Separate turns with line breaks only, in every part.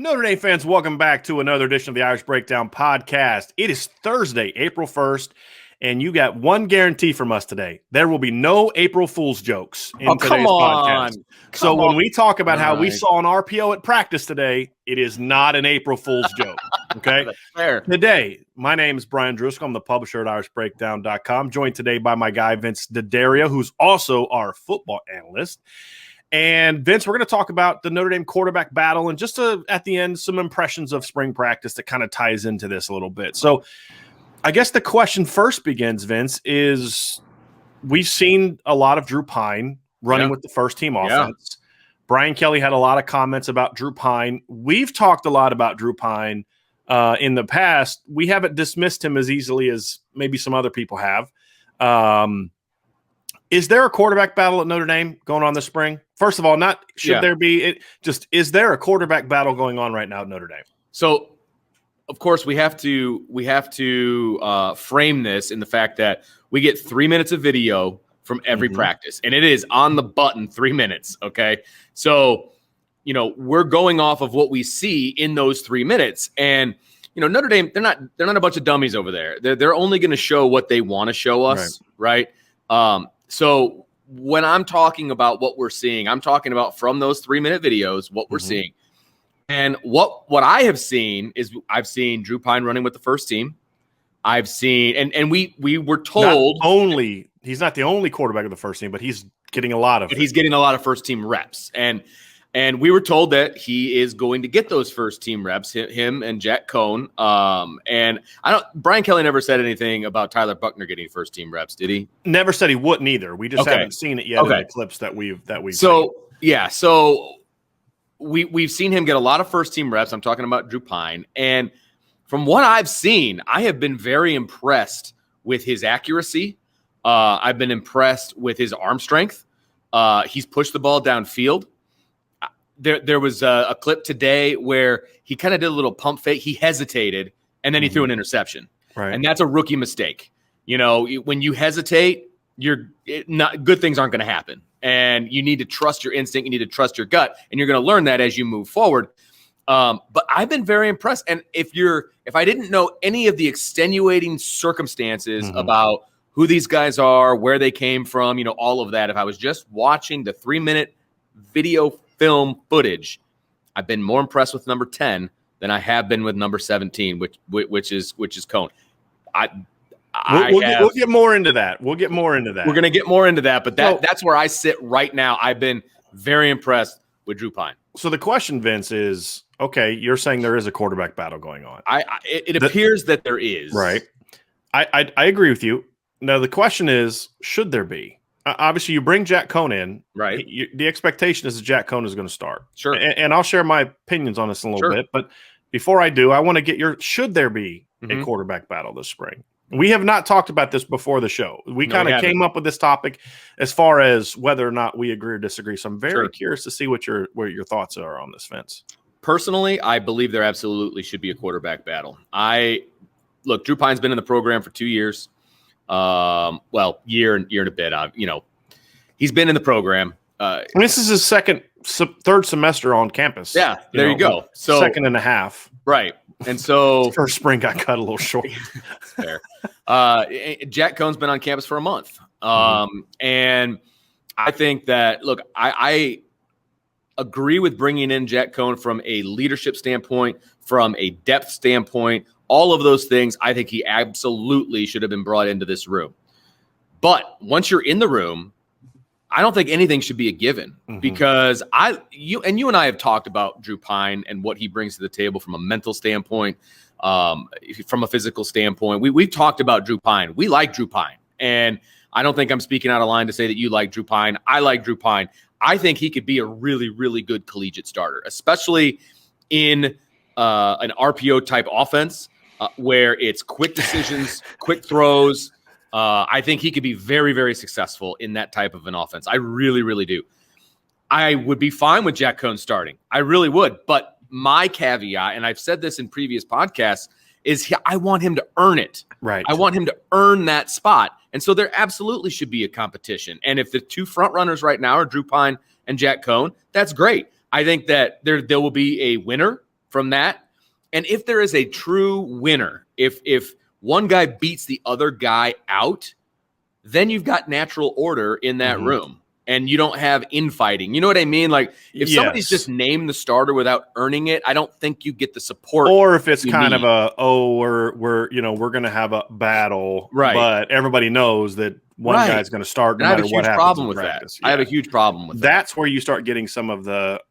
Notre Dame fans, welcome back to another edition of the Irish Breakdown podcast. It is Thursday, April 1st, and you got one guarantee from us today. There will be no April Fool's jokes in today's podcast. So when we talk about how we saw an RPO at practice today, it is not an April Fool's joke, okay?
That's fair.
Today, my name is Brian Driscoll. I'm the publisher at irishbreakdown.com, joined today by my guy, Vince D'Addario, who's also our football analyst. And Vince, we're going to talk about the Notre Dame quarterback battle and just at the end, some impressions of spring practice that kind of ties into this a little bit. So I guess the question first begins, Vince, is we've seen a lot of Drew Pyne running with the first team offense. Brian Kelly had a lot of comments about Drew Pyne. We've talked a lot about Drew Pyne in the past. We haven't dismissed him as easily as maybe some other people have. Is there a quarterback battle at Notre Dame going on this spring? First of all, there be is there a quarterback battle going on right now at Notre Dame?
So, of course, we have to frame this in the fact that we get 3 minutes of video from every practice, and it is on the button 3 minutes. Okay, so we're going off of what we see in those 3 minutes, and Notre Dame they're not a bunch of dummies over there. They're only going to show what they want to show us, right? So when I'm talking about what we're seeing, I'm talking about from those 3 minute videos, what we're seeing. And what I have seen is I've seen Drew Pyne running with the first team. I've seen, and we were told
he's not the only quarterback of the first team, but he's getting a lot of
first team reps. And we were told that he is going to get those first team reps, him and Jack Coan. And Brian Kelly never said anything about Tyler Buckner getting first team reps, did he?
Never said he wouldn't either. We just haven't seen it yet in the clips that we've
seen. So we've seen him get a lot of first team reps. I'm talking about Drew Pyne. And from what I've seen, I have been very impressed with his accuracy. I've been impressed with his arm strength. He's pushed the ball downfield. There was a clip today where he kind of did a little pump fake. He hesitated, and then he threw an interception. Right. And that's a rookie mistake. When you hesitate, good things aren't going to happen. And you need to trust your instinct. You need to trust your gut. And you're going to learn that as you move forward. But I've been very impressed. And if I didn't know any of the extenuating circumstances about who these guys are, where they came from, all of that, if I was just watching the 3 minute video film footage, I've been more impressed with number 10 than I have been with number 17, which is Coan.
We'll get more into that. We're going
to get more into that, but that's where I sit right now. I've been very impressed with Drew Pyne.
So the question, Vince, is, okay, you're saying there is a quarterback battle going on.
It appears that there is.
Right. I agree with you. Now, the question is, should there be? Obviously, you bring Jack Coan in.
Right.
The expectation is that Jack Coan is going to start.
Sure.
And I'll share my opinions on this in a little bit. But before I do, I want to get should there be a quarterback battle this spring? We have not talked about this before the show. We kind of came up with this topic as far as whether or not we agree or disagree. So I'm very curious to see what your thoughts are on this, Vince.
Personally, I believe there absolutely should be a quarterback battle. Drew Pyne's been in the program for 2 years. Year and a bit. He's been in the program.
This is his third semester on campus.
Yeah, there you go. So
second and a half.
Right. And so
first spring got cut a little short.
Fair. Jack Coan's been on campus for a month. And I think that, I agree with bringing in Jack Coan from a leadership standpoint, from a depth standpoint, all of those things. I think he absolutely should have been brought into this room. But once you're in the room, I don't think anything should be a given because you and I have talked about Drew Pyne and what he brings to the table from a mental standpoint, from a physical standpoint. We've talked about Drew Pyne. We like Drew Pyne. And I don't think I'm speaking out of line to say that you like Drew Pyne. I like Drew Pyne. I think he could be a really, really good collegiate starter, especially in an RPO type offense where it's quick decisions, quick throws. I think he could be very, very successful in that type of an offense. I really, really do. I would be fine with Jack Coan starting. I really would. But my caveat, and I've said this in previous podcasts, is I want him to earn it.
Right.
I want him to earn that spot. And so there absolutely should be a competition. And if the two front runners right now are Drew Pyne and Jack Coan, that's great. I think that there will be a winner from that. And if there is a true winner, if one guy beats the other guy out, then you've got natural order in that room. And you don't have infighting. You know what I mean? Like if somebody's just named the starter without earning it, I don't think you get the support.
Or if it's kind of we're going to have a battle,
right?
But everybody knows that one guy's going to start no matter what happens.
Problem with that. I have a huge problem with that.
That's where you start getting some of the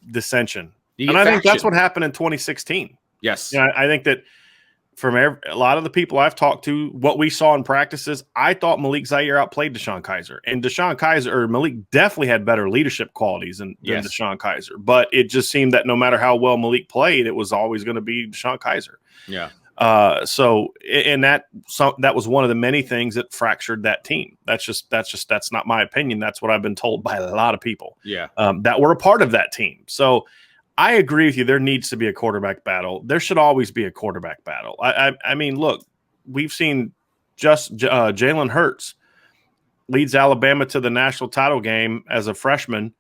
dissension, and I think that's what happened in 2016.
Yes,
I think that. From a lot of the people I've talked to, what we saw in practices, I thought Malik Zaire outplayed Deshaun Kaiser. And Malik definitely had better leadership qualities than Deshaun Kaiser. But it just seemed that no matter how well Malik played, it was always going to be Deshaun Kaiser.
Yeah.
That was one of the many things that fractured that team. That's not my opinion. That's what I've been told by a lot of people.
Yeah.
That were a part of that team. So I agree with you. There needs to be a quarterback battle. There should always be a quarterback battle. I mean, look, we've seen Jalen Hurts leads Alabama to the national title game as a freshman,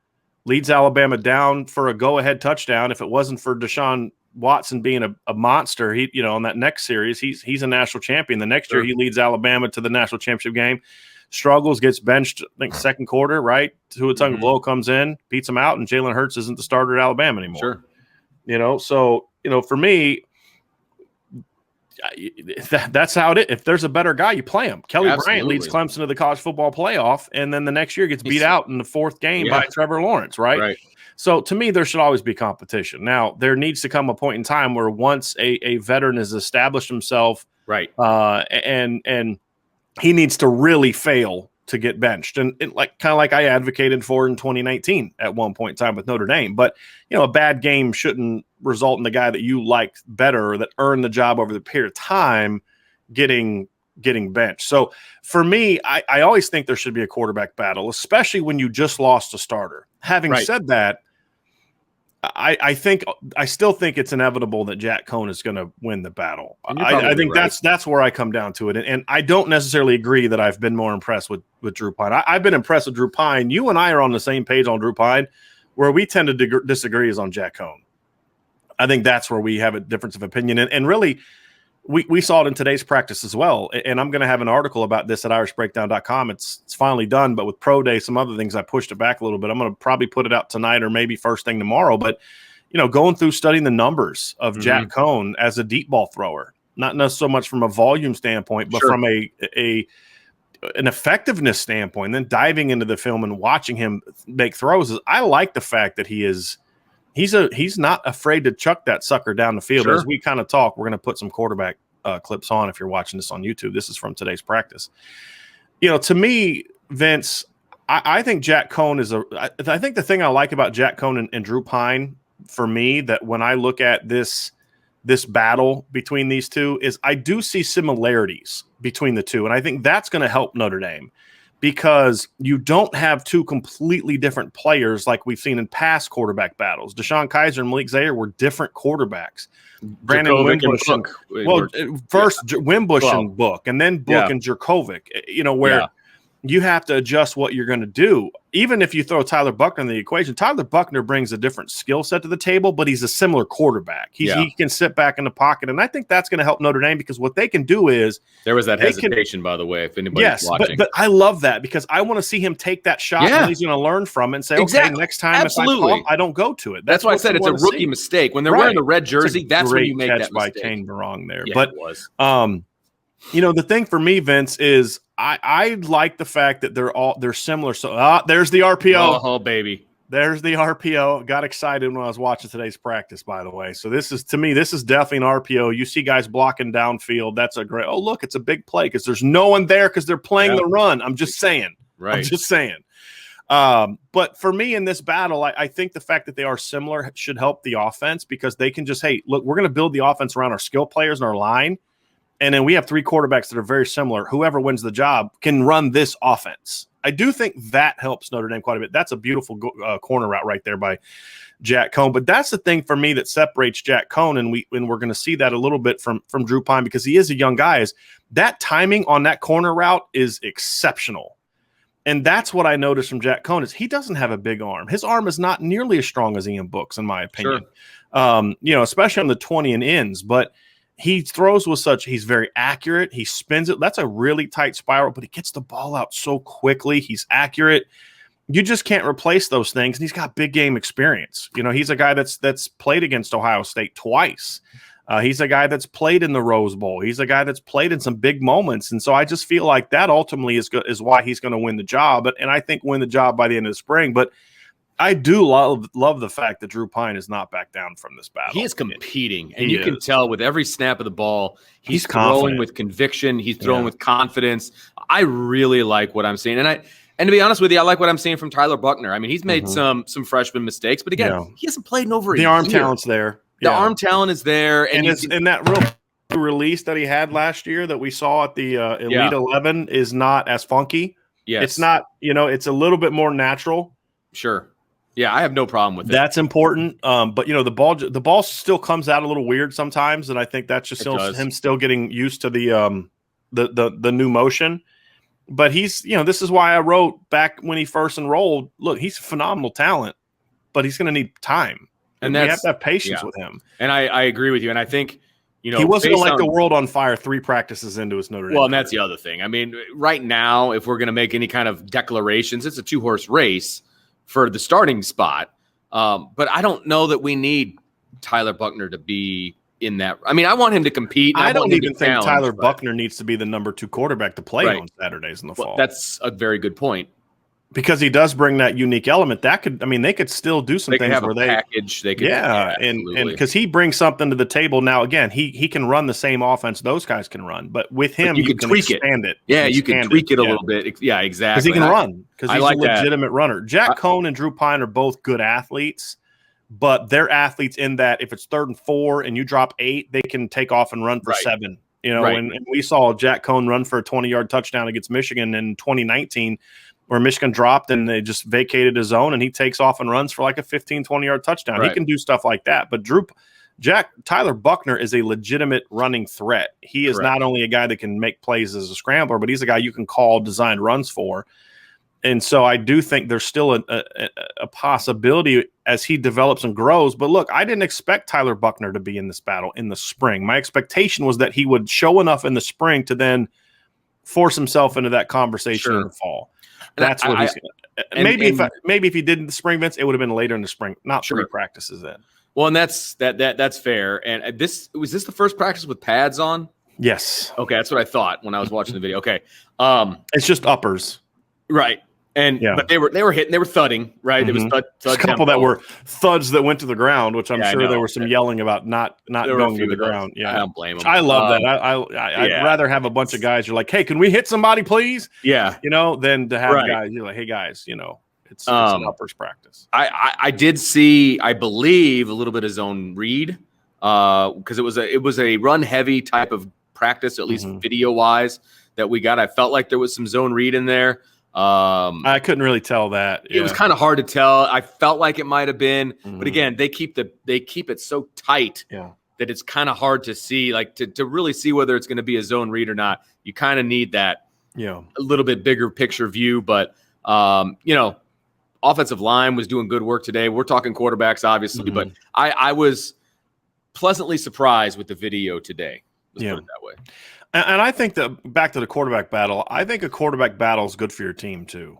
leads Alabama down for a go-ahead touchdown. If it wasn't for Deshaun Watson being a monster, on that next series, he's a national champion. The next year, he leads Alabama to the national championship game. Struggles, gets benched, I think, second quarter, right? Tua Tagovailoa comes in, beats him out, and Jalen Hurts isn't the starter at Alabama anymore.
Sure.
So, for me, that's how it is. If there's a better guy, you play him. Kelly Bryant leads Clemson to the college football playoff, and then the next year gets beat out in the fourth game by Trevor Lawrence, right? So, to me, there should always be competition. Now, there needs to come a point in time where once a veteran has established himself, and he needs to really fail to get benched, and kind of like I advocated for in 2019 at one point in time with Notre Dame. But a bad game shouldn't result in the guy that you liked better or that earned the job over the period of time getting benched. So for me, I always think there should be a quarterback battle, especially when you just lost a starter. Having said that, I still think it's inevitable that Jack Coan is going to win the battle. I think that's where I come down to it. And I don't necessarily agree that I've been more impressed with Drew Pyne. I've been impressed with Drew Pyne. You and I are on the same page on Drew Pyne. Where we tend to disagree is on Jack Coan. I think that's where we have a difference of opinion. And really, we saw it in today's practice as well. And I'm going to have an article about this at irishbreakdown.com. It's finally done, but with Pro Day, some other things, I pushed it back a little bit. I'm going to probably put it out tonight or maybe first thing tomorrow. But, going through studying the numbers of Jack Coan as a deep ball thrower, not so much from a volume standpoint, but from an effectiveness standpoint, and then diving into the film and watching him make throws. I like the fact that he's not afraid to chuck that sucker down the field. As we kind of talk, we're going to put some quarterback clips on if you're watching this on YouTube. This is from today's practice. To me, Vince, I think Jack Coan I think the thing I like about Jack Coan and Drew Pyne, for me, that when I look at this battle between these two, is I do see similarities between the two. And I think that's going to help Notre Dame, because you don't have two completely different players like we've seen in past quarterback battles. Deshaun Kaiser and Malik Zaire were different quarterbacks. Brandon Wimbush Wimbush and Book, and then Book and Jurkovec, where you have to adjust what you're going to do. Even if you throw Tyler Buckner in the equation, Tyler Buckner brings a different skill set to the table, but he's a similar quarterback. He can sit back in the pocket, and I think that's going to help Notre Dame, because what they can do is –
there was that hesitation, by the way, if anybody's watching.
But I love that, because I want to see him take that shot and he's going to learn from it and say, okay, next time if I call, I don't go to it.
That's why I said it's a rookie mistake. When they're wearing the red jersey, that's when you make that mistake.
By Kane Barong there.
Yeah,
but
it was.
The thing for me, Vince, is I like the fact that they're similar. So there's the RPO.
Oh, baby.
There's the RPO. Got excited when I was watching today's practice, by the way. So this is definitely an RPO. You see guys blocking downfield. That's a great. Oh, look, it's a big play because there's no one there because they're playing the run. I'm just saying.
Right.
I'm just saying. But for me in this battle, I think the fact that they are similar should help the offense, because they can just, hey, look, we're going to build the offense around our skill players and our line. And then we have three quarterbacks that are very similar. Whoever wins the job can run this offense. I do think that helps Notre Dame quite a bit. That's a beautiful corner route right there by Jack Coan. But that's the thing for me that separates Jack Coan, and we're going to see that a little bit from Drew Pyne, because he is a young guy. Is that timing on that corner route is exceptional. And that's what I noticed from Jack Coan, is he doesn't have a big arm. His arm is not nearly as strong as Ian Book's, in my opinion. Especially on the 20 and ends. But he throws with he's very accurate. He spins it. That's a really tight spiral, but he gets the ball out so quickly. He's accurate. You just can't replace those things. And he's got big game experience. He's a guy that's played against Ohio State twice. He's a guy that's played in the Rose Bowl. He's a guy that's played in some big moments. And so I just feel like that ultimately is why he's going to win the job. And I think win the job by the end of the spring. But I do love the fact that Drew Pyne is not back down from this battle.
He is competing, and you can tell with every snap of the ball, he's throwing
confident.
with conviction. He's throwing with confidence. I really like what I'm seeing, and to be honest with you, I like what I'm seeing from Tyler Buckner. I mean, he's made some freshman mistakes, but again, he hasn't played in over a year.
The arm talent's there.
The arm talent is there,
and that real release that he had last year that we saw at the Elite 11 is not as funky.
Yes.
It's not. It's a little bit more natural.
Sure. Yeah, I have no problem with it.
That's important. But the ball still comes out a little weird sometimes, and I think that's just him still getting used to the new motion. But he's, this is why I wrote back when he first enrolled. Look, he's a phenomenal talent, but he's going to need time, and we have to have patience with him.
And I agree with you. And I think he
wasn't going to light the world on fire 3 practices into his Notre Dame.
Well, and that's the other thing. I mean, right now, if we're going to make any kind of declarations, it's a 2-horse race for the starting spot. But I don't know that we need Tyler Buckner to be in that. I mean, I want him to compete.
I don't even think Tyler Buckner needs to be the number 2 quarterback to play on Saturdays in the fall.
That's a very good point.
Because he does bring that unique element. They could still do some things where they
package. They could,
and because he brings something to the table. Now, again, he can run the same offense those guys can run, but with him, you can tweak it.
Yeah, you can tweak it a little bit. Yeah, exactly.
Because he can run. Because he's a legitimate runner. Jack Coan and Drew Pyne are both good athletes, but they're athletes in that if it's 3rd and 4 and you drop 8, they can take off and run for 7. And we saw Jack Coan run for a 20-yard touchdown against Michigan in 2019. Where Michigan dropped and they just vacated his zone, and he takes off and runs for like a 15, 20-yard touchdown. He can do stuff like that. But Tyler Buckner is a legitimate running threat. He is not only a guy that can make plays as a scrambler, but he's a guy you can call designed runs for. And so I do think there's still a possibility as he develops and grows. But look, I didn't expect Tyler Buckner to be in this battle in the spring. My expectation was that he would show enough in the spring to then force himself into that conversation in the fall. That's what he's going to. Maybe if he did in the spring, Vince, it would have been later in the spring, not 3 practices in.
Well, and that's fair. And was this the first practice with pads on?
Yes.
Okay, that's what I thought when I was watching the video. Okay,
it's just uppers,
right? And but they were hitting, they were thudding, right? There was
a couple that were thuds that went to the ground, which I'm sure there was some yelling about not going to the ground. Yeah,
I don't blame them.
I love that. I'd rather have a bunch of guys who're like, hey, can we hit somebody, please?
Yeah,
than to have guys you're like, hey guys, it's an uppers practice.
I did see, I believe, a little bit of zone read because it was a run heavy type of practice, at least video wise, that we got. I felt like there was some zone read in there.
I couldn't really tell that.
It was kind of hard to tell. I felt like it might have been, but again, they keep it so tight that it's kind of hard to see, like to really see whether it's going to be a zone read or not. You kind of need that, a little bit bigger picture view. But offensive line was doing good work today. We're talking quarterbacks, obviously, but I was pleasantly surprised with the video today. Let's put it that way.
And I think that back to the quarterback battle, I think a quarterback battle is good for your team too.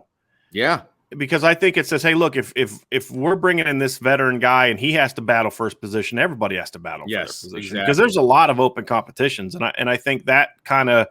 Yeah.
Because I think it says, hey, look, if we're bringing in this veteran guy and he has to battle first position, everybody has to battle first position.
Exactly.
Because there's a lot of open competitions. And I think that kind of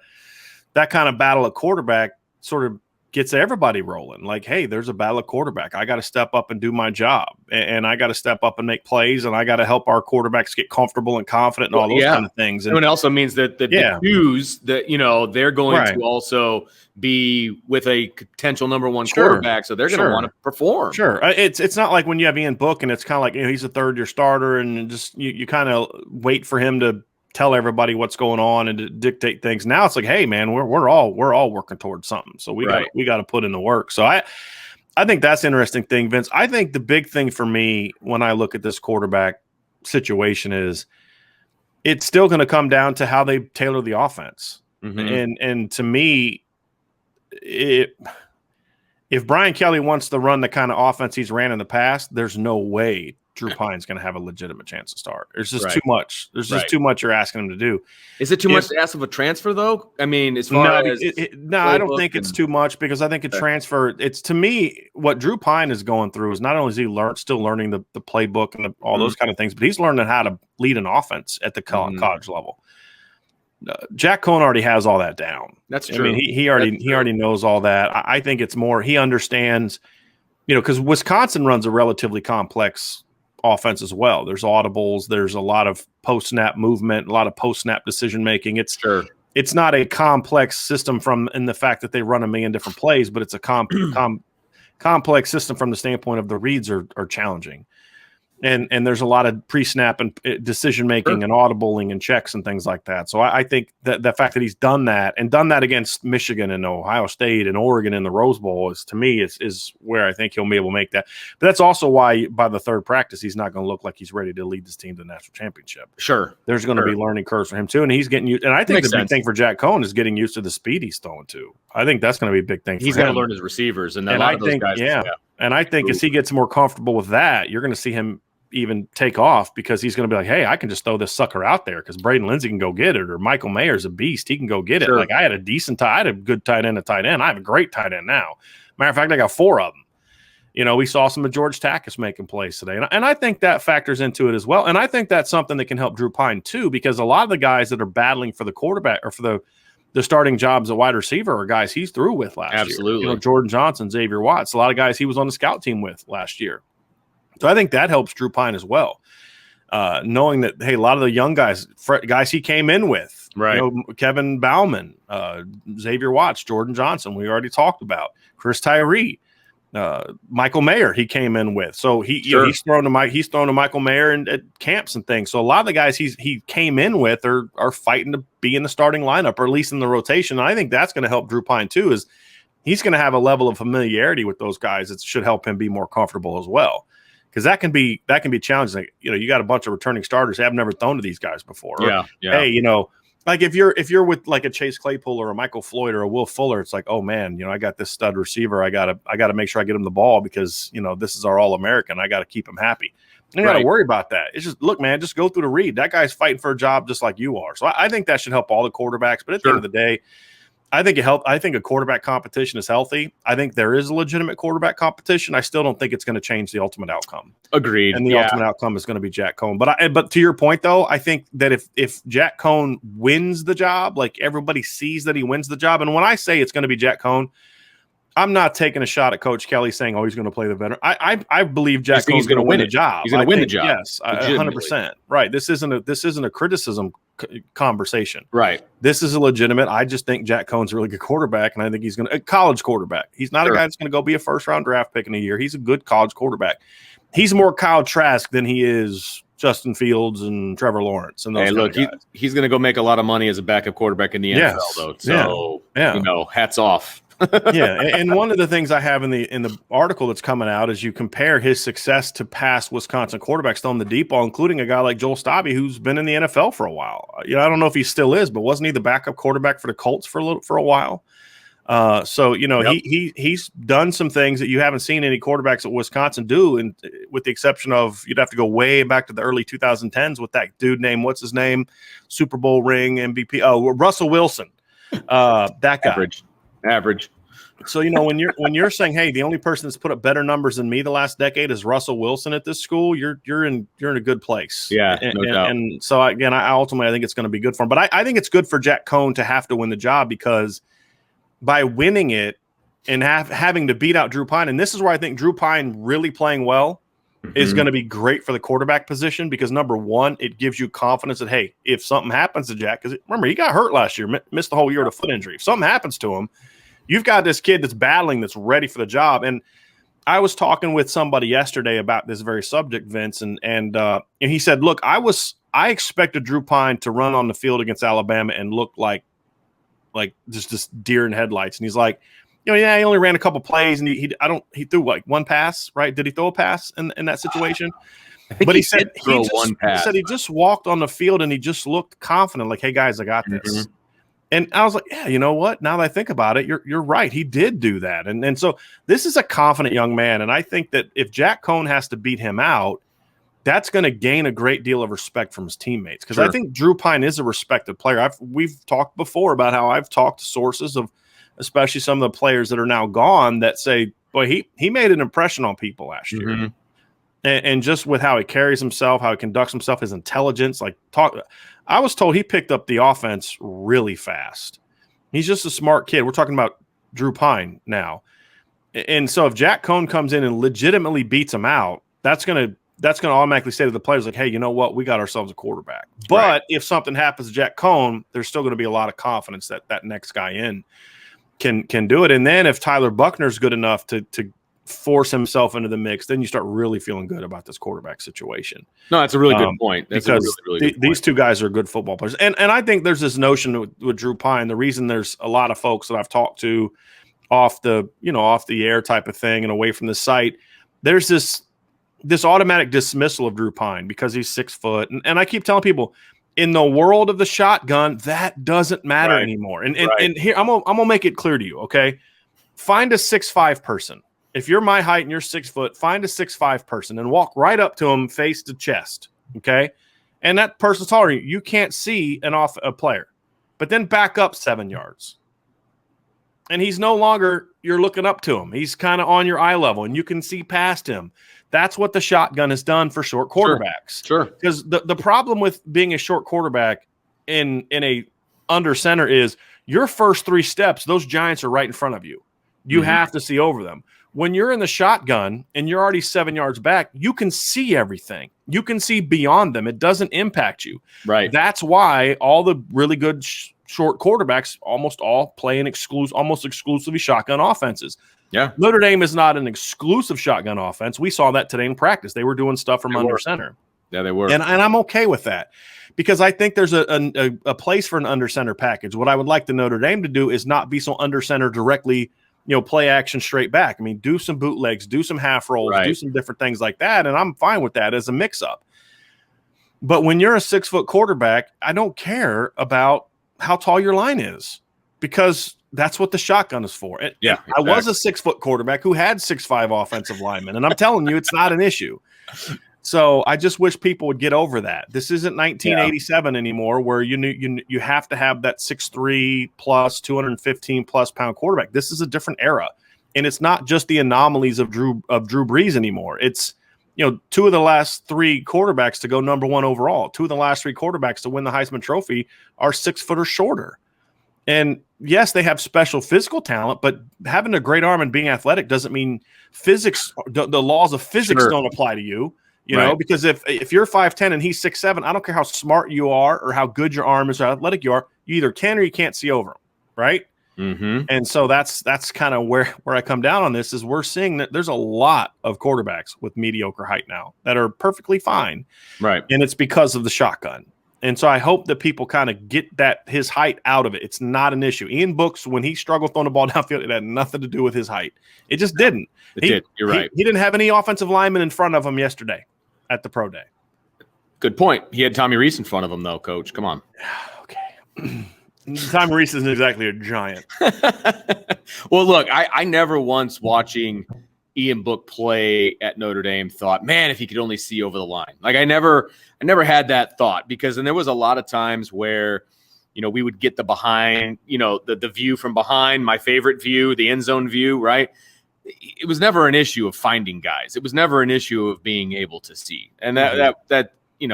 battle at quarterback sort of gets everybody rolling. Like, hey, there's a battle of quarterback. I got to step up and do my job, and I got to step up and make plays, and I got to help our quarterbacks get comfortable and confident and all those kind of things. And
it also means that the twos that they're going to also be with a potential number 1 quarterback, so they're going to want to perform.
Sure, it's not like when you have Ian Book and it's kind of like he's a 3rd-year starter, and just you kind of wait for him to tell everybody what's going on and to dictate things. Now it's like, hey man, we're all working towards something. So we got to put in the work. So I think that's an interesting thing, Vince. I think the big thing for me when I look at this quarterback situation is it's still going to come down to how they tailor the offense. And to me, if Brian Kelly wants to run the kind of offense he's ran in the past, there's no way Drew Pyne's going to have a legitimate chance to start. There's just
Right.
too much. There's just too much you're asking him to do.
Is it too much to ask of a transfer, though? I mean, as far as
I don't think it's too much, because I think a transfer. It's, to me, what Drew Pyne is going through is not only is he still learning the playbook and all those kind of things, but he's learning how to lead an offense at the college level. Jack Coan already has all that down.
That's true.
I mean, he already knows all that. I think it's more he understands, because Wisconsin runs a relatively complex offense as well. There's audibles, there's a lot of post snap movement, a lot of post snap decision making. It's not a complex system in the fact that they run a million different plays, but it's a complex system from the standpoint of the reads are challenging. And there's a lot of pre-snap and decision making and audibling and checks and things like that. So I think that the fact that he's done that against Michigan and Ohio State and Oregon in the Rose Bowl is where I think he'll be able to make that. But that's also why by the third practice he's not going to look like he's ready to lead this team to the national championship.
Sure,
there's going to be learning curves for him too, and he's getting used. And I think the big thing for Jack Coan is getting used to the speed he's throwing to. I think that's going to be a big thing.
He's got to learn his receivers, and a lot of those guys.
Yeah. And I think as he gets more comfortable with that, you're going to see him even take off, because he's going to be like, hey, I can just throw this sucker out there because Braden Lindsey can go get it, or Michael Mayer's a beast. He can go get it. Like, I had a good tight end, I have a great tight end now. Matter of fact, I got 4 of them. We saw some of George Takis making plays today. And I think that factors into it as well. And I think that's something that can help Drew Pyne too, because a lot of the guys that are battling for the quarterback or for the starting jobs at wide receiver are guys he's through with last year.
Absolutely.
Jordan Johnson, Xavier Watts, a lot of guys he was on the scout team with last year. So I think that helps Drew Pyne as well, knowing that, hey, a lot of the young guys he came in with,
right?
Kevin Bauman, Xavier Watts, Jordan Johnson, we already talked about, Chris Tyree, Michael Mayer, he came in with. So he's thrown to Michael Mayer at camps and things. So a lot of the guys he came in with are fighting to be in the starting lineup, or at least in the rotation. And I think that's going to help Drew Pyne too. Is he's going to have a level of familiarity with those guys that should help him be more comfortable as well. Because that can be challenging. Like, you got a bunch of returning starters that have never thrown to these guys before.
Yeah.
Hey, like if you're with like a Chase Claypool or a Michael Floyd or a Will Fuller, it's like, oh man, I got this stud receiver. I gotta make sure I get him the ball, because this is our All-American. I got to keep him happy. You don't got to worry about that. It's just, look, man, just go through the read. That guy's fighting for a job just like you are. So I think that should help all the quarterbacks. But at the end of the day, I think a quarterback competition is healthy. I think there is a legitimate quarterback competition. I still don't think it's going to change the ultimate outcome.
Agreed.
And the ultimate outcome is going to be Jack Coan. But to your point, though, I think that if Jack Coan wins the job, like everybody sees that he wins the job, and when I say it's going to be Jack Coan, I'm not taking a shot at Coach Kelly saying, he's going to play the veteran. I believe Jack Coan's going to win the job.
He's going to win the job.
Yes, 100%. Right. This isn't a criticism conversation.
Right.
This is a legitimate. I just think Jack Coan's a really good quarterback, and I think he's a college quarterback. He's not a guy that's going to go be a first-round draft pick in a year. He's a good college quarterback. He's more Kyle Trask than he is Justin Fields and Trevor Lawrence. And those
he's going to go make a lot of money as a backup quarterback in the NFL, though. So, hats off.
And one of the things I have in the article that's coming out is you compare his success to past Wisconsin quarterbacks throwing the deep ball, including a guy like Joel Stabby, who's been in the NFL for a while. I don't know if he still is, but wasn't he the backup quarterback for the Colts for a while? He's done some things that you haven't seen any quarterbacks at Wisconsin do, and with the exception of, you'd have to go way back to the early 2010s with that dude named, what's his name, Super Bowl ring MVP, Russell Wilson, that guy.
Average.
So when you're saying, hey, the only person that's put up better numbers than me the last decade is Russell Wilson at this school, you're in a good place.
Yeah, no doubt.
And so again, I ultimately think it's going to be good for him. But I think it's good for Jack Coan to have to win the job, because by winning it and having to beat out Drew Pyne, and this is where I think Drew Pyne really playing well is going to be great for the quarterback position, because number one, it gives you confidence that, hey, if something happens to Jack, because remember, he got hurt last year, missed the whole year with a foot injury. If something happens to him, you've got this kid that's battling, that's ready for the job. And I was talking with somebody yesterday about this very subject, Vince, and he said, look, I expected Drew Pyne to run on the field against Alabama and look like just deer in headlights. And he's like, he only ran a couple plays, and he threw like one pass, right? Did he throw a pass in that situation? But he said he just walked on the field and he just looked confident, like, hey guys, I got this. And I was like, yeah, you know what? Now that I think about it, you're right. He did do that. And so this is a confident young man. And I think that if Jack Coan has to beat him out, that's going to gain a great deal of respect from his teammates. Because I think Drew Pyne is a respected player. We've talked before about how I've talked to sources of especially some of the players that are now gone that say, boy, he made an impression on people last year. And just with how he carries himself, how he conducts himself, his intelligence, I was told he picked up the offense really fast. He's just a smart kid. We're talking about Drew Pyne now. And so if Jack Coan comes in and legitimately beats him out, that's going to automatically say to the players, like, hey, you know what? We got ourselves a quarterback. But if something happens to Jack Coan, there's still going to be a lot of confidence that that next guy in can do it. And then if Tyler Buckner's good enough to force himself into the mix, then you start really feeling good about this quarterback situation.
No, that's a really good point. That's
because
really good point.
These two guys are good football players. And I think there's this notion with Drew Pyne, the reason there's a lot of folks that I've talked to off the air type of thing and away from the site, there's this automatic dismissal of Drew Pyne because he's 6 foot. And I keep telling people, in the world of the shotgun, that doesn't matter anymore. And here, I'm gonna make it clear to you, okay? Find a 6'5" person. If you're my height and you're 6 foot, find a 6'5" person and walk right up to him face to chest, okay? And that person's taller than you. You can't see a player. But then back up 7 yards. And he's no longer, you're looking up to him. He's kind of on your eye level, and you can see past him. That's what the shotgun has done for short quarterbacks.
Sure.
Because the problem with being a short quarterback in a under center is your first 3 steps, those giants are right in front of you. You have to see over them. When you're in the shotgun and you're already 7 yards back, you can see everything. You can see beyond them. It doesn't impact you.
Right.
That's why all the really good short quarterbacks almost all play in almost exclusively shotgun offenses.
Yeah.
Notre Dame is not an exclusive shotgun offense. We saw that today in practice. They were doing stuff from under center.
Yeah, they were.
And I'm okay with that because I think there's a place for an under center package. What I would like the Notre Dame to do is not be so under center directly, play action straight back. I mean, do some bootlegs, do some half rolls, do some different things like that. And I'm fine with that as a mix up. But when you're a 6 foot quarterback, I don't care about how tall your line is because that's what the shotgun is for.
Exactly.
I was a 6 foot quarterback who had 6'5" offensive linemen, and I'm telling you, it's not an issue. So I just wish people would get over that. This isn't 1987 anymore, where you have to have that 6'3" plus 215 plus pound quarterback. This is a different era, and it's not just the anomalies of Drew Brees anymore. It's 2 of the last 3 quarterbacks to go number 1 overall. 2 of the last 3 quarterbacks to win the Heisman Trophy are 6 foot or shorter. And yes, they have special physical talent, but having a great arm and being athletic doesn't mean physics. The laws of physics don't apply to you. You know, because if you're 5'10" and he's 6'7", I don't care how smart you are or how good your arm is or how athletic you are, you either can or you can't see over him, right? And so that's kind of where I come down on this is we're seeing that there's a lot of quarterbacks with mediocre height now that are perfectly fine,
right?
And it's because of the shotgun. And so I hope that people kind of get his height out of it. It's not an issue. Ian Book's, when he struggled throwing the ball downfield, it had nothing to do with his height. It just didn't.
It did. You're right.
He didn't have any offensive linemen in front of him yesterday at the pro day.
Good point. He had Tommy Reese in front of him, though, Coach. Come on.
Okay. Tommy Reese isn't exactly a giant.
Well, look, I never once watching Ian Book play at Notre Dame thought, man, if he could only see over the line. Like I never had that thought because then there was a lot of times where, we would get the behind, the view from behind, my favorite view, the end zone view, right? It was never an issue of finding guys. It was never an issue of being able to see. And that you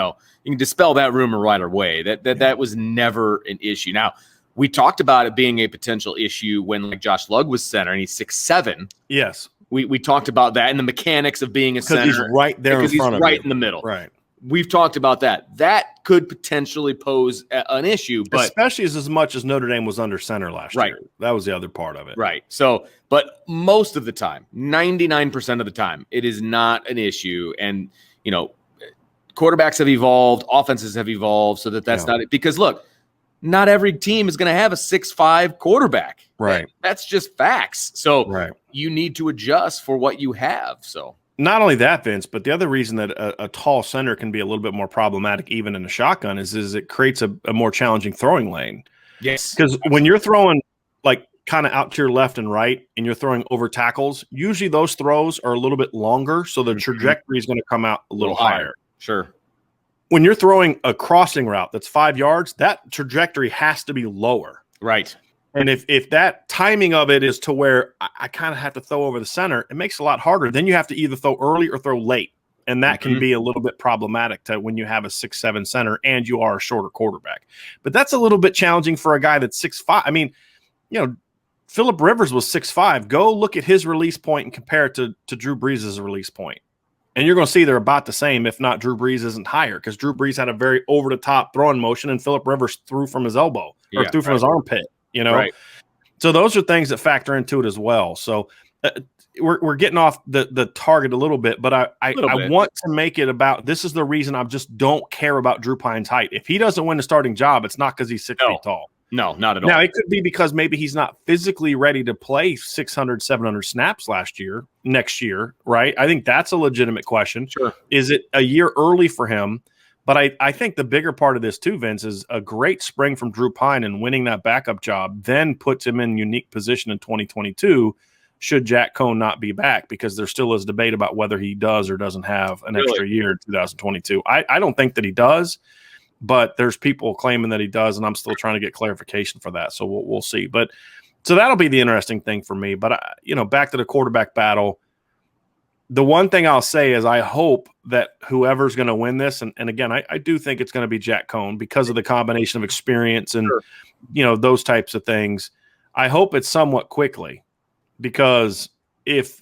can dispel that rumor right away. That was never an issue. Now, we talked about it being a potential issue when Josh Lugg was center and he's 6'7".
Yes.
We talked about that and the mechanics of being a center.
Because he's right there in front of you.
Right in the middle.
Right.
We've talked about that. That could potentially pose an issue. But
especially as much as Notre Dame was under center last year. That was the other part of it.
Right. So, but most of the time, 99% of the time, it is not an issue. And, quarterbacks have evolved, offenses have evolved so that's not it. Because, look, not every team is going to have a 6'5" quarterback.
Right.
That's just facts. So you need to adjust for what you have. So
not only that, Vince, but the other reason that a tall center can be a little bit more problematic even in a shotgun is it creates a more challenging throwing lane.
Yes.
Because when you're throwing kind of out to your left and right and you're throwing over tackles, usually those throws are a little bit longer. So the trajectory is going to come out a little higher.
Sure.
When you're throwing a crossing route that's 5 yards, that trajectory has to be lower.
Right.
And if that timing of it is to where I kind of have to throw over the center, it makes it a lot harder. Then you have to either throw early or throw late. And that can be a little bit problematic to when you have a 6'7" center and you are a shorter quarterback. But that's a little bit challenging for a guy that's 6'5". I mean, Phillip Rivers was 6'5". Go look at his release point and compare it to Drew Brees' release point. And you're going to see they're about the same, if not Drew Brees isn't higher, because Drew Brees had a very over-the-top throwing motion and Phillip Rivers threw from his elbow or threw from his armpit, Right. So those are things that factor into it as well. So we're getting off the target a little bit, but I want to make it about this is the reason I just don't care about Drew Pyne's height. If he doesn't win the starting job, it's not because he's 6 feet tall.
No, not at all.
Now, it could be because maybe he's not physically ready to play 600, 700 snaps next year, right? I think that's a legitimate question.
Sure.
Is it a year early for him? But I think the bigger part of this too, Vince, is a great spring from Drew Pyne and winning that backup job then puts him in unique position in 2022 should Jack Coan not be back, because there still is debate about whether he does or doesn't have an extra year in 2022. I don't think that he does. But there's people claiming that he does, and I'm still trying to get clarification for that. So we'll see. But so that'll be the interesting thing for me. But back to the quarterback battle. The one thing I'll say is I hope that whoever's going to win this, and again, I do think it's going to be Jack Coan because of the combination of experience and those types of things. I hope it's somewhat quickly, because if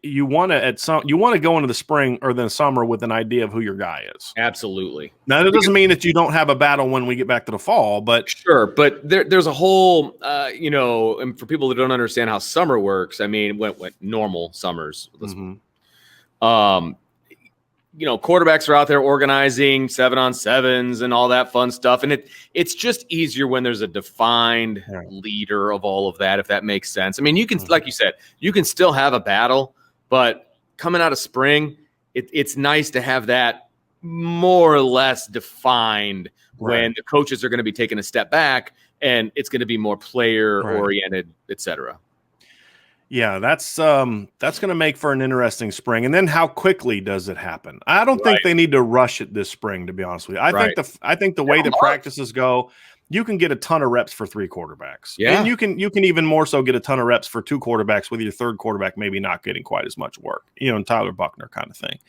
you want to go into the spring or the summer with an idea of who your guy is.
Absolutely.
Now, that doesn't mean that you don't have a battle when we get back to the fall, but
sure. But there's a whole, and for people that don't understand how summer works, I mean, when normal summers, quarterbacks are out there organizing 7-on-7s and all that fun stuff. And it's just easier when there's a defined leader of all of that, if that makes sense. I mean, you can, like you said, you can still have a battle, but coming out of spring, it's nice to have that more or less defined when the coaches are going to be taking a step back and it's going to be more player oriented, et cetera.
Yeah, that's going to make for an interesting spring. And then how quickly does it happen? I don't think they need to rush it this spring, to be honest with you. I think the way the practices go, you can get a ton of reps for 3 quarterbacks. Yeah. And you can even more so get a ton of reps for 2 quarterbacks with your third quarterback maybe not getting quite as much work, and Tyler Buckner kind of thing.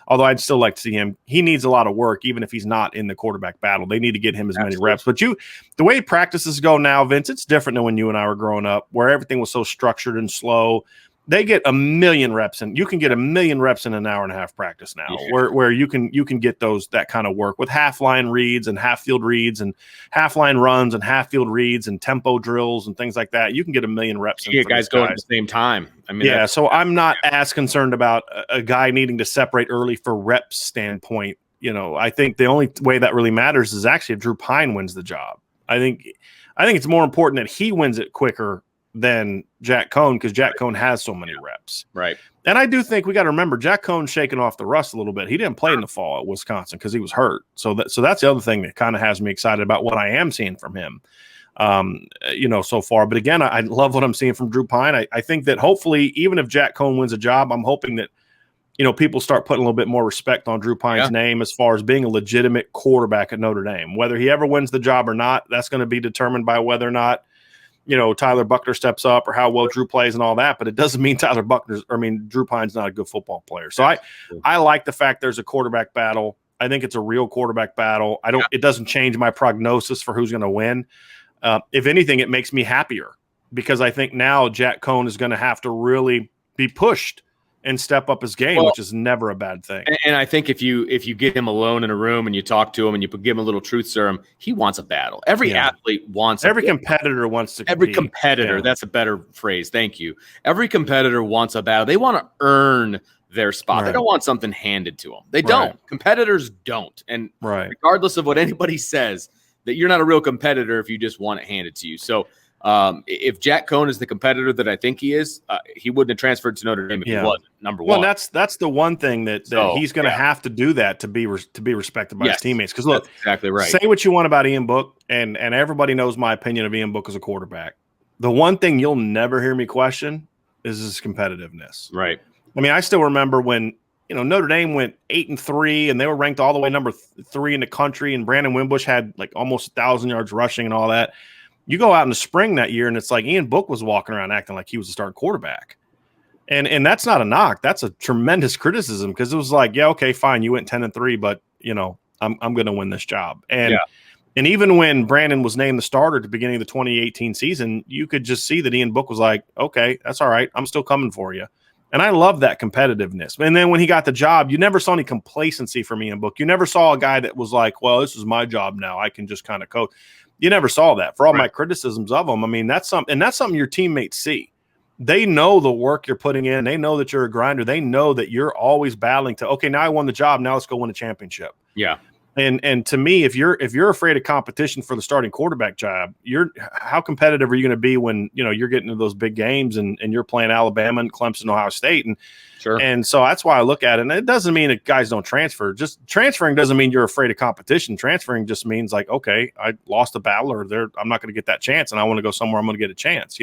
Although I'd still like to see him. He needs a lot of work, even if he's not in the quarterback battle. They need to get him as many reps. But the way practices go now, Vince, it's different than when you and I were growing up, where everything was so structured and slow. They get 1,000,000 reps, and you can get 1,000,000 reps in an hour-and-a-half practice now, where you can get that kind of work with half-line reads and half-field reads and half-line runs and half-field reads and tempo drills and things like that. You can get 1,000,000 reps.
You get guys going at the same time. I mean,
so I'm not as concerned about a guy needing to separate early for reps standpoint. I think the only way that really matters is actually if Drew Pyne wins the job. I think it's more important that he wins it quicker than Jack Coan, because Jack Coan has so many reps.
Right.
And I do think we got to remember Jack Coan's shaking off the rust a little bit. He didn't play in the fall at Wisconsin because he was hurt. So that's the other thing that kind of has me excited about what I am seeing from him, so far. But again, I love what I'm seeing from Drew Pyne. I think that hopefully, even if Jack Coan wins a job, I'm hoping that, people start putting a little bit more respect on Drew Pyne's name as far as being a legitimate quarterback at Notre Dame. Whether he ever wins the job or not, that's going to be determined by whether or not Tyler Buckner steps up or how well Drew plays and all that, but it doesn't mean Drew Pyne's not a good football player. So I like the fact there's a quarterback battle. I think it's a real quarterback battle. It doesn't change my prognosis for who's going to win. If anything, it makes me happier, because I think now Jack Coan is going to have to really be pushed and step up his game, which is never a bad thing.
And I think if you get him alone in a room and you talk to him and you give him a little truth serum, he wants a battle. Every athlete wants
every competitor wants to compete.
Every competitor, that's a better phrase. Thank you. Every competitor wants a battle. They want to earn their spot. They don't want something handed to them. They don't. Competitors don't. And regardless of what anybody says, that you're not a real competitor if you just want it handed to you. So if Jack Coan is the competitor that I think he is, he wouldn't have transferred to Notre Dame if he wasn't, number one.
Well, that's the one thing that he's going to have to do that to be respected by his teammates. Because look,
that's exactly right.
Say what you want about Ian Book, and everybody knows my opinion of Ian Book as a quarterback. The one thing you'll never hear me question is his competitiveness.
Right.
I mean, I still remember when Notre Dame went 8-3, and they were ranked all the way number 3 in the country, and Brandon Wimbush had like almost 1,000 yards rushing and all that. You go out in the spring that year, and it's like Ian Book was walking around acting like he was a starting quarterback. And that's not a knock. That's a tremendous criticism, because it was like, yeah, okay, fine, you went 10-3, but I'm going to win this job. And even when Brandon was named the starter at the beginning of the 2018 season, you could just see that Ian Book was like, okay, that's all right, I'm still coming for you. And I love that competitiveness. And then when he got the job, you never saw any complacency from Ian Book. You never saw a guy that was like, well, this is my job now, I can just kind of coach. You never saw that. For all my criticisms of him, I mean, that's something your teammates see. They know the work you're putting in. They know that you're a grinder. They know that you're always battling to, okay, now I won the job, now let's go win a championship.
Yeah.
And to me, if you're afraid of competition for the starting quarterback job, how competitive are you going to be when you're getting into those big games and you're playing Alabama and Clemson, Ohio State, and so that's why I look at it. And it doesn't mean that guys don't transfer. Just transferring doesn't mean you're afraid of competition. Transferring just means like, okay, I lost a battle, or I'm not going to get that chance, and I want to go somewhere I'm going to get a chance.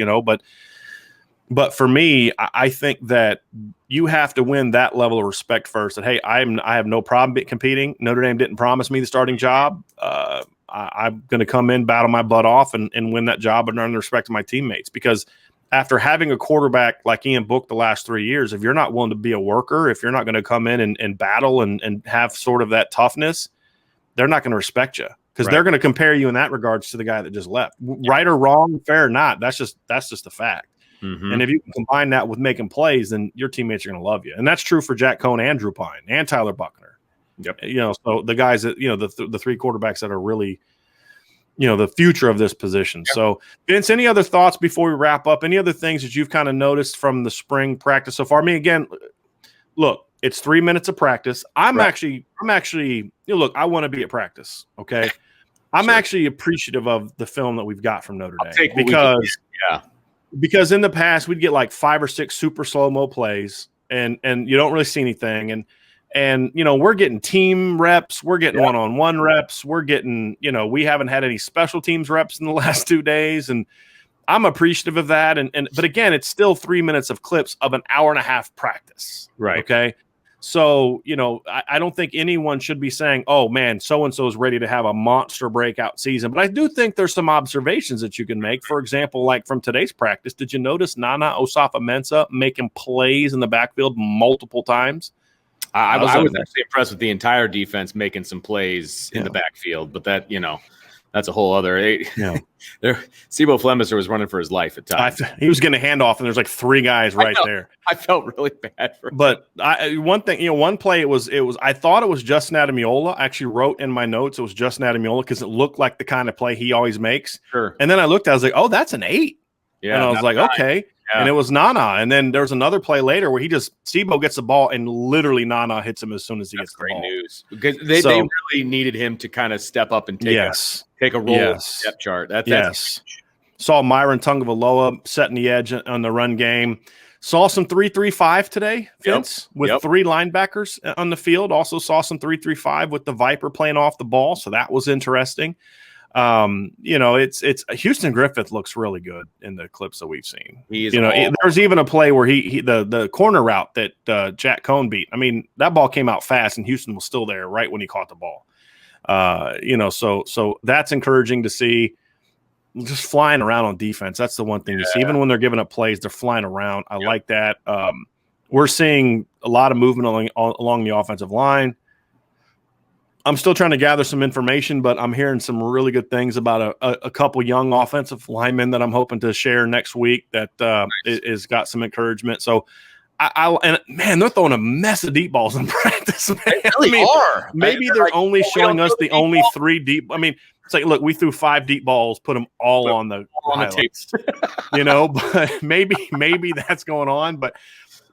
But for me, I think that you have to win that level of respect first. That, hey, I have no problem competing. Notre Dame didn't promise me the starting job. I'm going to come in, battle my butt off, and win that job and earn the respect of my teammates. Because after having a quarterback like Ian Book the last 3 years, if you're not willing to be a worker, if you're not going to come in and battle and have sort of that toughness, they're not going to respect you, because they're going to compare you in that regards to the guy that just left. Right or wrong, fair or not, that's just a fact. Mm-hmm. And if you can combine that with making plays, then your teammates are going to love you. And that's true for Jack Coan and Drew Pyne and Tyler Buckner. Yep. So the guys that, the 3 quarterbacks that are really, the future of this position. Yep. So, Vince, any other thoughts before we wrap up? Any other things that you've kind of noticed from the spring practice so far? I mean, again, look, it's 3 minutes of practice. I'm actually, look, I want to be at practice. Okay. I'm actually appreciative of the film that we've got from Notre Dame, because in the past we'd get like 5 or 6 super slow-mo plays and you don't really see anything. And we're getting team reps, we're getting one-on-one reps, we're getting, we haven't had any special teams reps in the last 2 days. And I'm appreciative of that. But again, it's still 3 minutes of clips of an hour and a half practice. Right. Okay. So, I don't think anyone should be saying, oh, man, so-and-so is ready to have a monster breakout season. But I do think there's some observations that you can make. For example, like from today's practice, did you notice Nana Osafo-Mensah making plays in the backfield multiple times?
I was actually impressed with the entire defense making some plays in the backfield. But that, that's a whole other. Sibo Flemister was running for his life at times.
He was getting a handoff, and there's like 3 guys right there.
I felt really bad for him.
But one thing, one play, it was. I thought it was Justin Adamiola. I actually wrote in my notes it was Justin Adamiola because it looked like the kind of play he always makes. Sure. And then I looked, I was like, oh, that's an 8. Yeah. And I was like, okay. Yeah. And it was Nana. And then there's another play later where Sibo gets the ball and literally Nana hits him as soon as he gets the ball.
Great news. Because they really needed him to kind of step up and take a role in the depth chart. That's
Saw Myron Tungavaloa setting the edge on the run game. Saw some 3-3-5 today, Vince, with 3 linebackers on the field. Also saw some 3-3-5 with the Viper playing off the ball. So that was interesting. It's Houston Griffith looks really good in the clips that we've seen. There's even a play where the corner route that Jack Coan beat. I mean, that ball came out fast and Houston was still there right when he caught the ball. So that's encouraging to see. Just flying around on defense. That's the one thing you see. Even when they're giving up plays, they're flying around. I like that. We're seeing a lot of movement along the offensive line. I'm still trying to gather some information, but I'm hearing some really good things about a couple young offensive linemen that I'm hoping to share next week that is got some encouragement. So man, they're throwing a mess of deep balls in practice. Man.
They really are.
Maybe they're only showing us the only 3 deep. I mean, it's like, look, we threw 5 deep balls, put them all on the tape. But maybe that's going on. But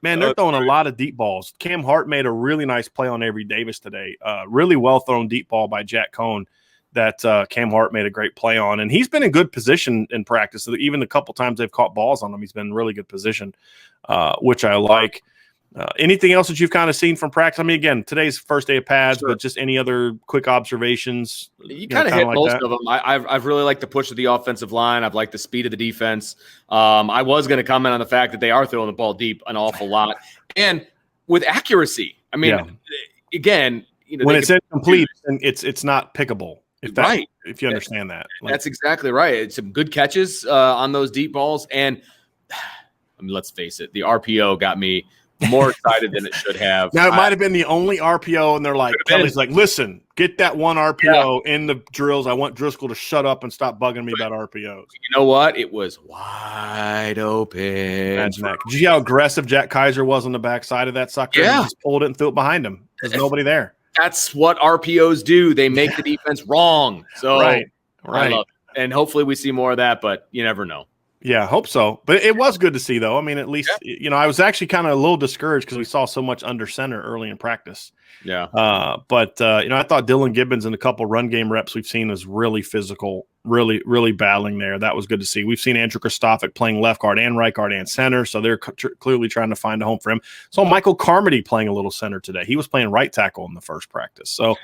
man, they're throwing a lot of deep balls. Cam Hart made a really nice play on Avery Davis today. Really well thrown deep ball by Jack Coan that Cam Hart made a great play on. And he's been in good position in practice. So even a couple times they've caught balls on him, he's been in really good position, which I like. Anything else that you've kind of seen from practice? I mean, again, today's first day of pads, but just any other quick observations?
You kind of hit like most of them. I've really liked the push of the offensive line. I've liked the speed of the defense. I was going to comment on the fact that they are throwing the ball deep an awful lot and with accuracy. I mean, again,
when it's incomplete, and it's not pickable. If you understand that,
that's exactly right. It's some good catches on those deep balls, and I mean, let's face it, the RPO got me more excited than it should have.
Now, it might have been the only RPO, and they're like, Kelly's like, listen, get that one RPO in the drills. I want Driscoll to shut up and stop bugging me about RPOs.
You know what? It was wide open.
Imagine that. Did you see how aggressive Jack Kaiser was on the backside of that sucker?
Yeah.
He just pulled it and threw it behind him. There's nobody there.
That's what RPOs do. They make the defense wrong. So
right.
I love it. And hopefully we see more of that, but you never know.
Yeah, hope so. But it was good to see, though. I mean, at least, I was actually kind of a little discouraged because we saw so much under center early in practice.
Yeah.
But I thought Dylan Gibbons and a couple run game reps we've seen is really physical, really, really battling there. That was good to see. We've seen Andrew Kristofic playing left guard and right guard and center, so they're clearly trying to find a home for him. So Michael Carmody playing a little center today. He was playing right tackle in the first practice. So,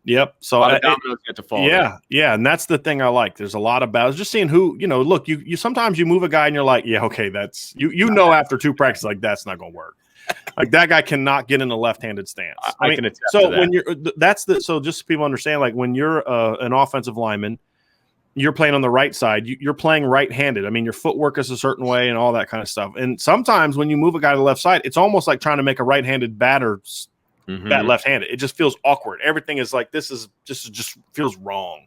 yep. So
a lot of dominoes get to fall.
Yeah, and that's the thing I like. There's a lot of battles. Just seeing who, look, you sometimes you move a guy and you're like, yeah, okay, that's you know after two practices, like that's not going to work. Like that guy cannot get in a left-handed stance.
I can attest
so
to that.
when you're so just so people understand, like when you're an offensive lineman, you're playing on the right side. You're playing right-handed. I mean, your footwork is a certain way and all that kind of stuff. And sometimes when you move a guy to the left side, it's almost like trying to make a right-handed batter bat left-handed. It just feels awkward. Everything is like this is just feels wrong.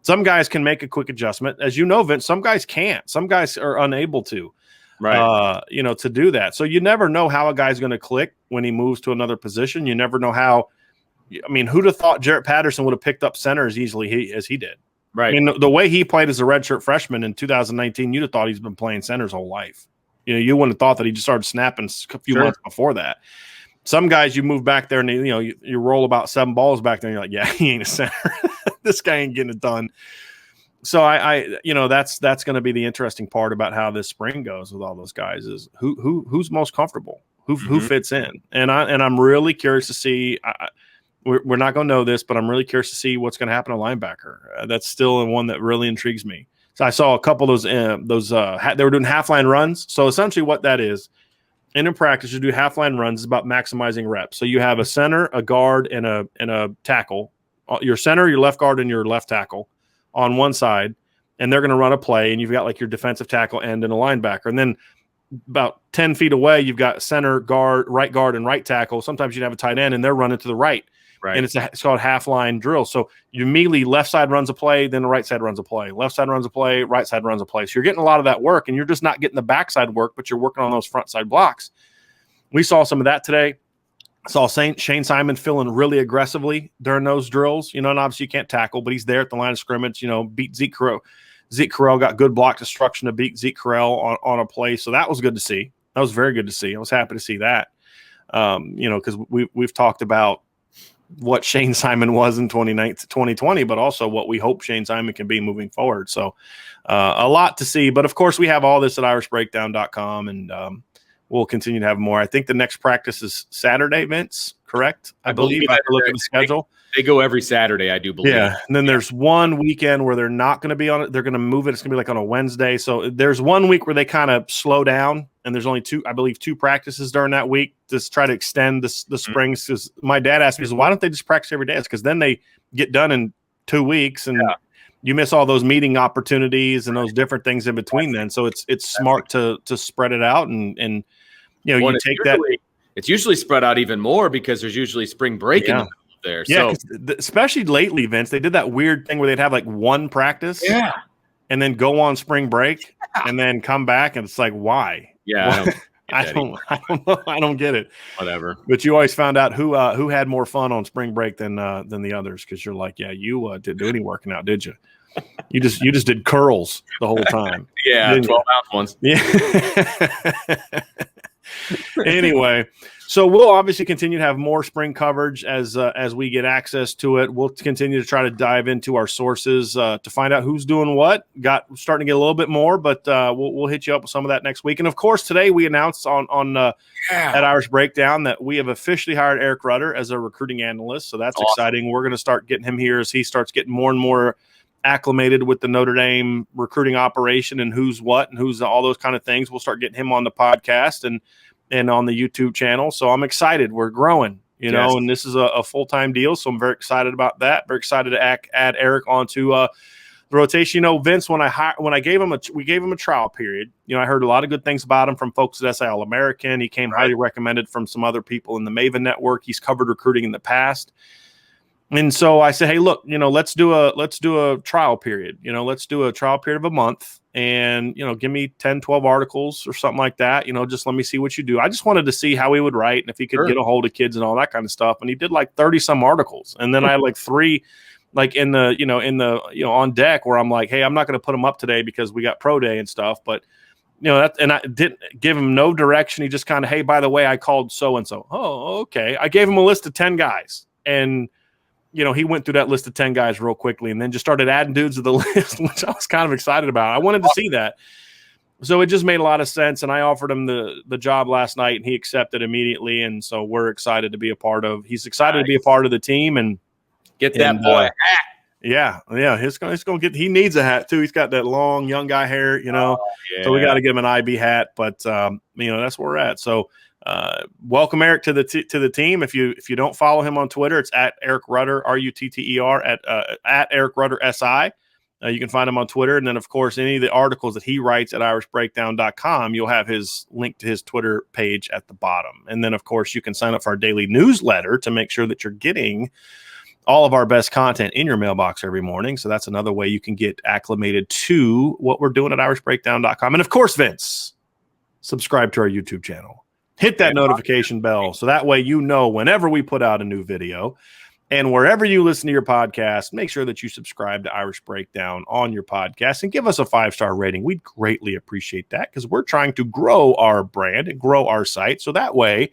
Some guys can make a quick adjustment, as you know, Vince. Some guys can't. Some guys are unable to.
Right.
To do that. So you never know how a guy's going to click when he moves to another position. You never know how. I mean, who'd have thought Jarrett Patterson would have picked up center as easily as he did?
Right.
I mean, the way he played as a redshirt freshman in 2019, you'd have thought he's been playing center his whole life. You wouldn't have thought that he just started snapping a few months before that. Some guys, you move back there and you roll about 7 balls back there, and you're like, yeah, he ain't a center. This guy ain't getting it done. So that's going to be the interesting part about how this spring goes with all those guys is who's most comfortable, who fits in, and I'm really curious to see. We're not going to know this, but I'm really curious to see what's going to happen to linebacker. That's still one that really intrigues me. So I saw a couple of those they were doing half line runs. So essentially, what that is, in practice, you do half line runs is about maximizing reps. So you have a center, a guard, and a tackle. Your center, your left guard, and your left tackle on one side, and they're going to run a play, and you've got like your defensive tackle end and a linebacker. And then about 10 feet away, you've got center, guard, and right tackle. Sometimes you'd have a tight end, and they're running to the right.
Right.
And it's called half-line drill. So you immediately left side runs a play, then the right side runs a play. Left side runs a play, right side runs a play. So you're getting a lot of that work, and you're just not getting the backside work, but you're working on those front side blocks. We saw some of that today. Saw Shane Simon filling really aggressively during those drills. And obviously you can't tackle, but he's there at the line of scrimmage, beat Zeke Correll. Zeke Correll got good block destruction to beat Zeke Correll on a play. So that was good to see. That was very good to see. I was happy to see that, because we've talked about what Shane Simon was in 2020, but also what we hope Shane Simon can be moving forward. So a lot to see. But, of course, we have all this at irishbreakdown.com, and we'll continue to have more. I think the next practice is Saturday, Vince, correct? I believe I have to look at the schedule.
They go every Saturday, I do believe.
Yeah, and then there's one weekend where they're not going to be on it. They're going to move it. It's going to be like on a Wednesday. So there's 1 week where they kind of slow down, and there's only two practices during that week to try to extend the springs. Because my dad asked me, why don't they just practice every day? It's because then they get done in 2 weeks, and you miss all those meeting opportunities and those different things in between then. So it's smart to spread it out and you take that.
It's usually spread out even more because there's usually spring break in the middle of there.
Yeah, especially lately, Vince, they did that weird thing where they'd have like one practice and then go on spring break and then come back, and it's like, why?
Yeah.
I don't know. I don't get it.
Whatever.
But you always found out who had more fun on spring break than the others, because you're like, you didn't do any working out, did you? You just did curls the whole time.
12-ounce ones.
Yeah. Anyway, so we'll obviously continue to have more spring coverage as we get access to it. We'll continue to try to dive into our sources to find out who's doing what. Starting to get a little bit more, but we'll hit you up with some of that next week. And of course, today we announced at Irish Breakdown that we have officially hired Eric Rutter as a recruiting analyst. So that's exciting. We're going to start getting him here as he starts getting more and more acclimated with the Notre Dame recruiting operation and who's what and who's all those kind of things. We'll start getting him on the podcast, and and on the YouTube channel. So I'm excited. We're growing, you know, and this is a full-time deal. So I'm very excited about that. Very excited to add Eric onto the rotation. You know, Vince, when we gave him a trial period, you know, I heard a lot of good things about him from folks at SI All-American. He came highly recommended from some other people in the Maven network. He's covered recruiting in the past. And so I said, hey, look, you know, let's do a trial period. You know, let's do a trial period of a month and, you know, give me 10, 12 articles or something like that. You know, just let me see what you do. I just wanted to see how he would write and if he could get a hold of kids and all that kind of stuff. And he did like 30 some articles. And then I had like 3 like on deck where I'm like, hey, I'm not going to put them up today because we got pro day and stuff. But, you know, and I didn't give him no direction. He just kind of, hey, by the way, I called so-and-so. Oh, okay. I gave him a list of 10 guys and, you know, he went through that list of 10 guys real quickly and then just started adding dudes to the list, which I was kind of excited about. I wanted to see that. So it just made a lot of sense. And I offered him the job last night and he accepted immediately. And so we're excited to be a part of, he's excited to be a part of the team and
get that boy a hat.
Yeah. He's going to get, he needs a hat too. He's got that long young guy hair, you know, so we got to give him an IB hat, but you know, that's where we're at. So, welcome Eric to the team. If you don't follow him on Twitter, it's at Eric Rutter, RUTTER at Eric Rutter SI. You can find him on Twitter. And then of course, any of the articles that he writes at irishbreakdown.com, you'll have his link to his Twitter page at the bottom. And then of course, you can sign up for our daily newsletter to make sure that you're getting all of our best content in your mailbox every morning. So that's another way you can get acclimated to what we're doing at irishbreakdown.com. And of course, Vince, subscribe to our YouTube channel. Hit that notification bell so that way you know whenever we put out a new video. And wherever you listen to your podcast, make sure that you subscribe to Irish Breakdown on your podcast and give us a 5-star rating. We'd greatly appreciate that because we're trying to grow our brand and grow our site. So that way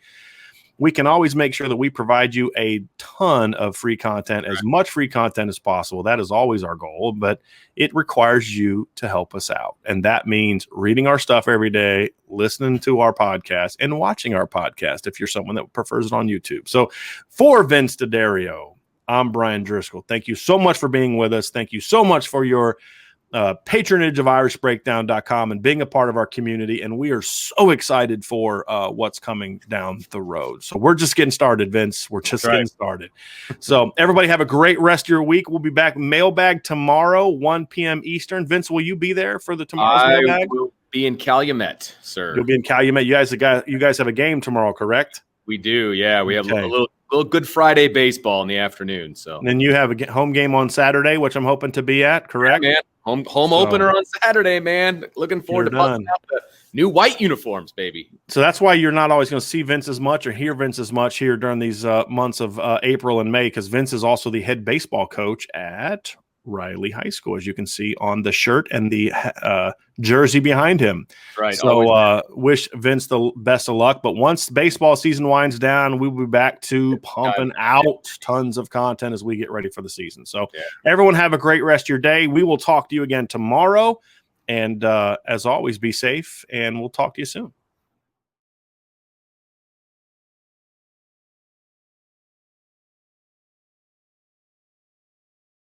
we can always make sure that we provide you a ton of free content, as much free content as possible. That is always our goal, but it requires you to help us out. And that means reading our stuff every day, listening to our podcast, and watching our podcast if you're someone that prefers it on YouTube. So for Vince D'Addario, I'm Brian Driscoll. Thank you so much for being with us. Thank you so much for your patronage of irishbreakdown.com and being a part of our community. And we are so excited for what's coming down the road. So we're just getting started, Vince. We're just getting started. So everybody have a great rest of your week. We'll be back mailbag tomorrow, 1 p.m. Eastern. Vince, will you be there for the tomorrow's mailbag?
I will be in Calumet, sir.
You'll be in Calumet. You guys have a game tomorrow, correct?
We do. Yeah. We have a little Good Friday baseball in the afternoon. So
and then you have a home game on Saturday, which I'm hoping to be at, correct?
Yeah, man. Home opener on Saturday, man. Looking forward to busting out the new white uniforms, baby.
So that's why you're not always going to see Vince as much or hear Vince as much here during these months of April and May, because Vince is also the head baseball coach at Riley High School, as you can see on the shirt and the jersey behind him.
Right.
So wish Vince the best of luck. But once baseball season winds down, we'll be back to pumping out tons of content as we get ready for the season. So everyone have a great rest of your day. We will talk to you again tomorrow. And as always, be safe, and we'll talk to you soon.